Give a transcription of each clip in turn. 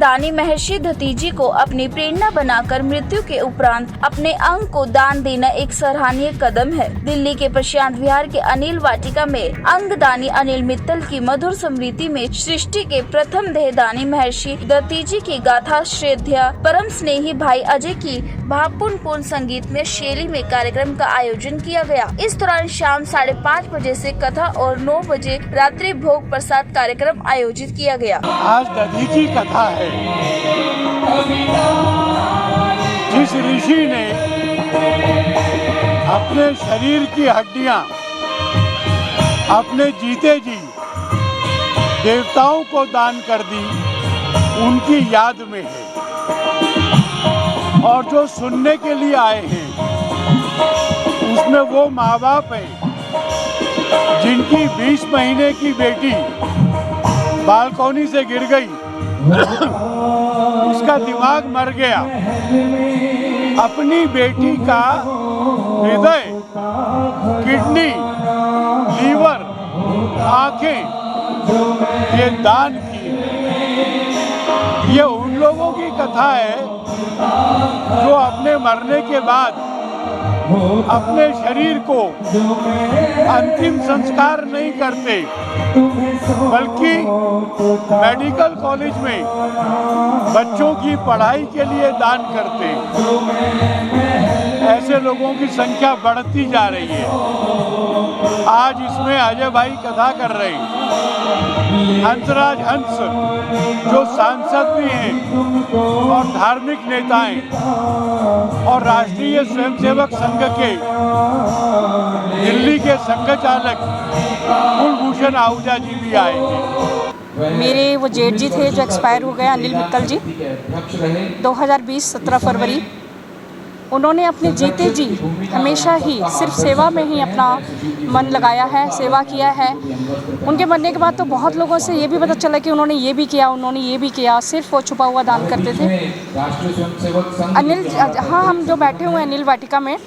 दानी महर्षि दधीची को अपनी प्रेरणा बनाकर मृत्यु के उपरांत अपने अंग को दान देना एक सराहनीय कदम है। दिल्ली के प्रशांत विहार के अनिल वाटिका में अंगदानी अनिल मित्तल की मधुर स्मृति में सृष्टि के प्रथम देहदानी महर्षि दधीची की गाथा श्रद्धेय परम स्नेही भाई अजय की भावपूर्ण संगीत में शैली में कार्यक्रम का आयोजन किया गया। इस दौरान शाम 5:30 बजे से कथा और 9 बजे रात्रि भोग प्रसाद कार्यक्रम आयोजित किया गया। आज दधीची कथा है। जिस ऋषि ने अपने शरीर की हड्डियां अपने जीते जी देवताओं को दान कर दी, उनकी याद में है। और जो सुनने के लिए आए हैं उसमें वो माँ बाप हैं जिनकी 20 महीने की बेटी बालकनी से गिर गई, उसका दिमाग मर गया। अपनी बेटी का हृदय, किडनी, लीवर, आंखें ये दान की। ये उन लोगों की कथा है जो अपने मरने के बाद अपने शरीर को अंतिम संस्कार नहीं करते, बल्कि मेडिकल कॉलेज में बच्चों की पढ़ाई के लिए दान करते हैं। ऐसे लोगों की संख्या बढ़ती जा रही है। आज इसमें अजय भाई कथा कर रहे हैं। हंसराज हंस जो सांसद भी हैं और धार्मिक नेता हैं और राष्ट्रीय स्वयंसेवक संघ के दिल्ली के संघ चालक कुलभूषण आहूजा जी भी आए। मेरे वो जेठ जी थे जो एक्सपायर हो गए, अनिल मित्तल जी, 2020 17 फरवरी। उन्होंने अपने जीते जी हमेशा ही सिर्फ सेवा में ही अपना मन लगाया है, सेवा किया है। उनके मरने के बाद तो बहुत लोगों से ये भी पता चला कि उन्होंने ये भी किया, उन्होंने ये भी किया, सिर्फ वो छुपा हुआ दान करते थे। अनिल, हाँ, हम जो बैठे हुए हैं अनिल वाटिका में,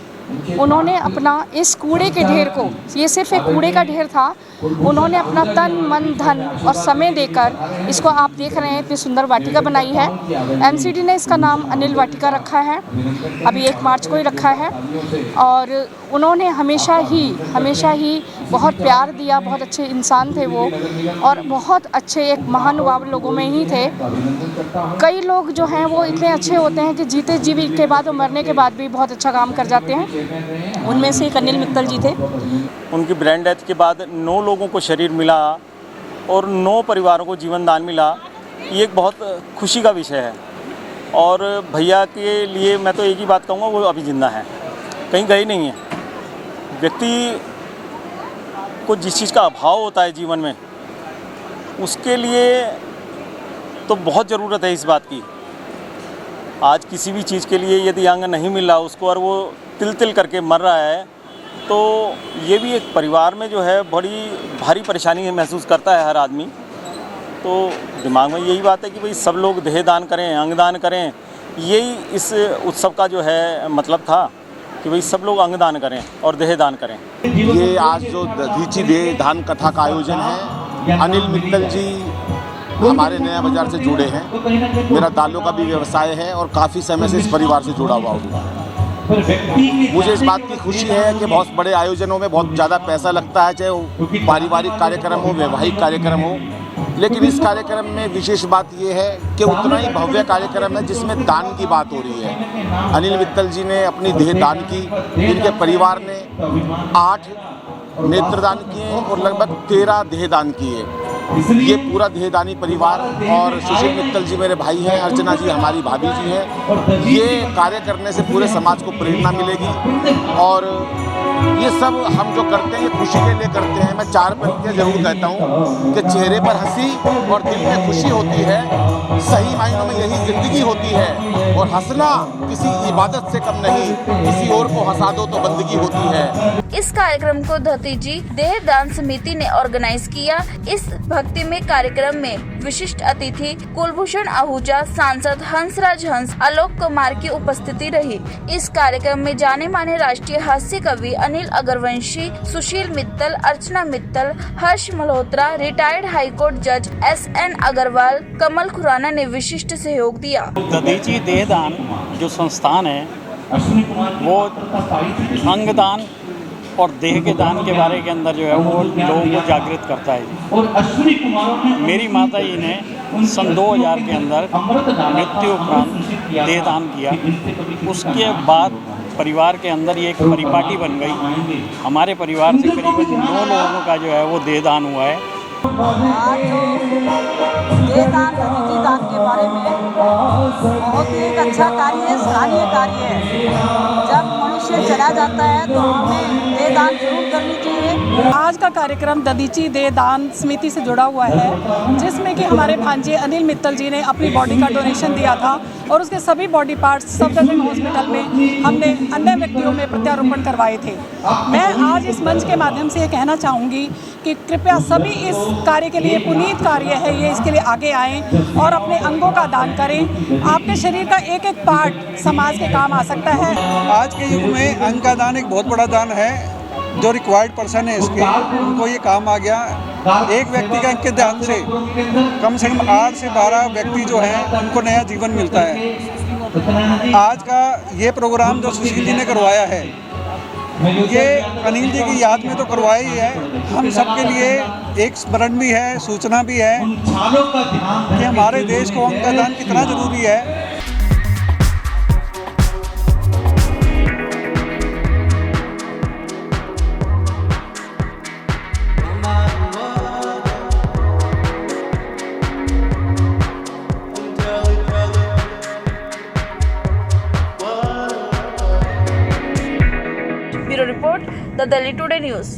उन्होंने अपना इस कूड़े के ढेर को, ये सिर्फ एक कूड़े का ढेर था, उन्होंने अपना तन मन धन और समय देकर इसको, आप देख रहे हैं इतनी सुंदर वाटिका बनाई है। एमसीडी ने इसका नाम अनिल वाटिका रखा है, अभी 1 मार्च को ही रखा है। और उन्होंने हमेशा ही बहुत प्यार दिया, बहुत अच्छे इंसान थे वो, और बहुत अच्छे एक महानुभाव लोगों में ही थे। कई लोग जो हैं वो इतने अच्छे होते हैं कि जीते जी के बाद और मरने के बाद भी बहुत अच्छा काम कर जाते हैं। उनमें से एक अनिल मित्तल जी थे। उनकी ब्रेन डेथ के बाद 9 लोगों को शरीर मिला और 9 परिवारों को जीवन दान मिला। ये एक बहुत खुशी का विषय है। और भैया के लिए मैं तो एक ही बात कहूँगा, वो अभी जिंदा हैं, कहीं गए नहीं हैं। व्यक्ति को जिस चीज़ का अभाव होता है जीवन में, उसके लिए तो बहुत ज़रूरत है इस बात की। आज किसी भी चीज़ के लिए यदि अंग नहीं मिल रहा उसको और वो तिल करके मर रहा है, तो ये भी एक परिवार में जो है बड़ी भारी परेशानी महसूस करता है हर आदमी। तो दिमाग में यही बात है कि भाई सब लोग देह दान करें, अंग दान करें। यही इस उत्सव का जो है मतलब था कि भाई सब लोग अंग दान करें और देह दान करें। ये आज जो दधीची देह दान कथा का आयोजन है, अनिल मित्तल जी हमारे नया बाजार से जुड़े हैं। मेरा दालों का भी व्यवसाय है और काफ़ी समय से इस परिवार से जुड़ा हुआ हूँ। मुझे इस बात की खुशी है कि बहुत बड़े आयोजनों में बहुत ज़्यादा पैसा लगता है, चाहे वो पारिवारिक कार्यक्रम हो, वैवाहिक कार्यक्रम हो, लेकिन इस कार्यक्रम में विशेष बात ये है कि उतना ही भव्य कार्यक्रम है जिसमें दान की बात हो रही है। अनिल मित्तल जी ने अपनी देह दान की, जिनके परिवार ने 8 नेत्रदान किए और लगभग 13 देह दान किए। ये पूरा देहदानी परिवार, और सुशील मित्तल जी मेरे भाई हैं, अर्चना जी हमारी भाभी जी हैं। ये कार्य करने से पूरे समाज को प्रेरणा मिलेगी। और ये सब हम जो करते हैं ये खुशी के लिए करते हैं। मैं 4 पंक्तियाँ जरूर कहता हूँ कि चेहरे पर हंसी और दिल में खुशी होती है, सही मायनों में यही ज़िंदगी होती है। और हंसना किसी इबादत से कम नहीं, किसी और को हंसा दो तो बंदगी होती है। इस कार्यक्रम को दतीजी देहदान समिति ने ऑर्गेनाइज किया। इस भक्तिमय कार्यक्रम में विशिष्ट अतिथि कुलभूषण आहूजा, सांसद हंसराज हंस, आलोक कुमार की उपस्थिति रही। इस कार्यक्रम में जाने माने राष्ट्रीय हास्य कवि अनिल अग्रवंशी, सुशील मित्तल, अर्चना मित्तल, हर्ष मल्होत्रा, रिटायर्ड हाईकोर्ट जज SN अग्रवाल, कमल खुराना ने विशिष्ट सहयोग दिया। दतीजी देहदान जो संस्थान है वो अंगदान और देह के दान के बारे के अंदर जो है वो लोगों को जागृत करता है। मेरी माता जी ने सन 2000 के अंदर मृत्यु उपरांत देहदान किया। उसके बाद परिवार के अंदर ये एक परिपाटी बन गई। हमारे परिवार से करीबन 9 लोगों का जो है वो देहदान हुआ है। आज जो देहदान दतीजी दान के बारे में बहुत ही एक अच्छा कार्य है, सराहनीय कार्य है। जब मनुष्य चला जाता है तो हमें देहदान जरूर करनी चाहिए। आज का कार्यक्रम दतीजी देहदान समिति से जुड़ा हुआ है, जिसमें कि हमारे भांजे अनिल मित्तल जी ने अपनी बॉडी का डोनेशन दिया था और उसके सभी बॉडी पार्ट्स सफदरजंग हॉस्पिटल में हमने अन्य व्यक्तियों में प्रत्यारोपण करवाए थे। मैं आज इस मंच के माध्यम से ये कहना चाहूँगी कि कृपया सभी इस कार्य के लिए, पुनीत कार्य है ये, इसके लिए आगे आएं और अपने अंगों का दान करें। आपके शरीर का एक एक पार्ट समाज के काम आ सकता है। आज के युग में अंग का दान एक बहुत बड़ा दान है। जो रिक्वायर्ड पर्सन है इसके, उनको ये काम आ गया। एक व्यक्ति के अंग के दान से कम 8 से 12 व्यक्ति जो हैं उनको नया जीवन मिलता है। आज का ये प्रोग्राम जो सुशील जी ने करवाया है, ये अनिल जी की याद में तो करवाया ही है, हम सबके लिए एक स्मरण भी है, सूचना भी है कि हमारे देश को अंग का दान कितना जरूरी है। Bureau report, the Delhi today news.